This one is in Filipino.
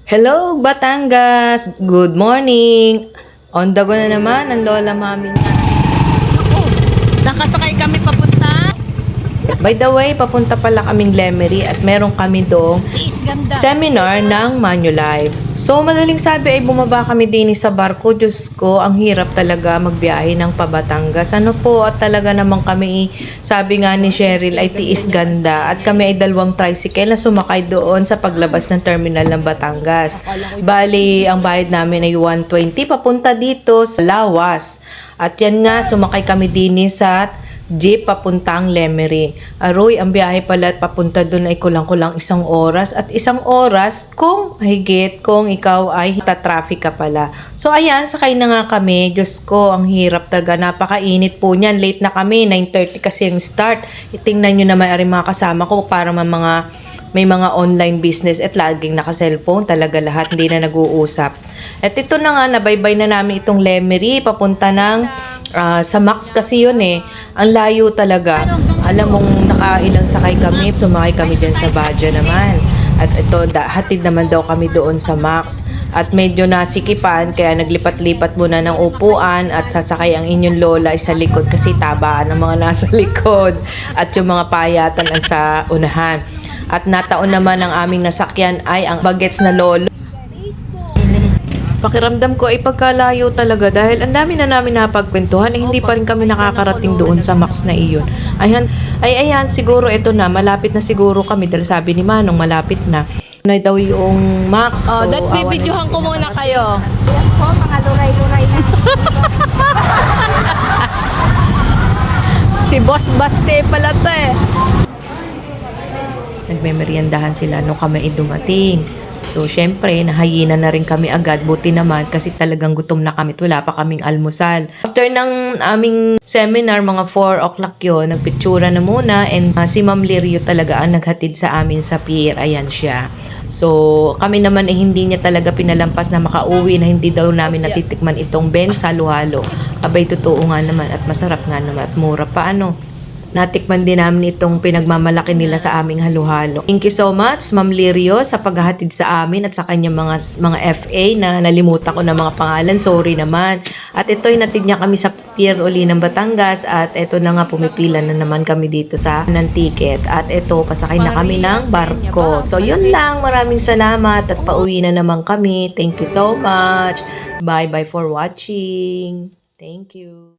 Hello, Batangas! Good morning! On the go na naman ang lola mami na. Nakasakay kami papunta. By the way, papunta pala kaming Lemery at meron kami doong Is ganda. seminar ng Manulife. So, madaling sabi ay bumaba kami din sa barko. Diyos ko, ang hirap talaga magbiyahe ng pabatangas. Ano po, at talaga naman kami, sabi nga ni Cheryl, ay tiis ganda. At kami ay dalawang tricycle na sumakay doon sa paglabas ng terminal ng Batangas. Bali, ang bayad namin ay 120 papunta dito sa Lawas. At yan nga, sumakay kami din sa jeep papuntang Lemery. Aroy, ang biyahe pala at papunta doon ay kulang-kulang 1 oras at 1 oras kung mahigit kung ikaw ay traffic ka pala. So ayan, sakay na nga kami. Diyos ko, ang hirap talaga. Napakainit po niyan. Late na kami. 9:30 kasi ang start. Itingnan nyo naman ang mga kasama ko para may mga online business at laging naka-cellphone. Talaga lahat hindi na nag-uusap. At ito na nga, nabaybay na namin itong Lemery. Papunta ng sa Max kasi yun eh. Ang layo talaga. Alam mong nakailang sakay kami. Sumakay kami dyan sa Badja naman. At ito, hatid naman daw kami doon sa Max. At medyo nasikipan, kaya naglipat-lipat muna ng upuan at sasakay ang inyong lola ay sa likod kasi tabaan ng mga nasa likod. At yung mga payatan ang sa unahan. At nataon naman ang aming nasakyan ay ang bagets na lolo. Pakiramdam ko ay pagkalayo talaga dahil ang dami na namin napagkwentuhan ay hindi pa rin kami nakakarating doon sa Max na iyon. Ayan, siguro ito na, malapit na siguro kami dahil sabi ni Manong malapit na. Na daw yung Max. Oh, that bibidyohan ko muna kayo. Yan po, mga luray-luray na. Si Boss Baste pala to eh. Nagmemeryendahan sila nung kami ay dumating. So, syempre, nahayina na rin kami agad. Buti naman kasi talagang gutom na kami. Wala pa kaming almusal. After ng aming seminar, mga 4 o'clock yun, nagpitsura na muna and si Ma'am Lirio talaga ang naghatid sa amin sa pier. Ayan siya. So, kami naman eh hindi niya talaga pinalampas na makauwi na hindi daw namin natitikman itong Benz halo-halo. Abay, totoo nga naman at masarap nga naman at mura pa Natikman din namin itong pinagmamalaki nila sa aming halo-halo. Thank you so much, Ma'am Lirio, sa paghahatid sa amin at sa kanyang mga FA na nalimutan ko na mga pangalan. Sorry naman. At ito'y natid niya kami sa Pier Uli ng Batangas at ito na nga pumipila na naman kami dito sa ng ticket. At ito, pasakay na kami ng barko. So, yun lang. Maraming salamat at pauwi na naman kami. Thank you so much. Bye-bye for watching. Thank you.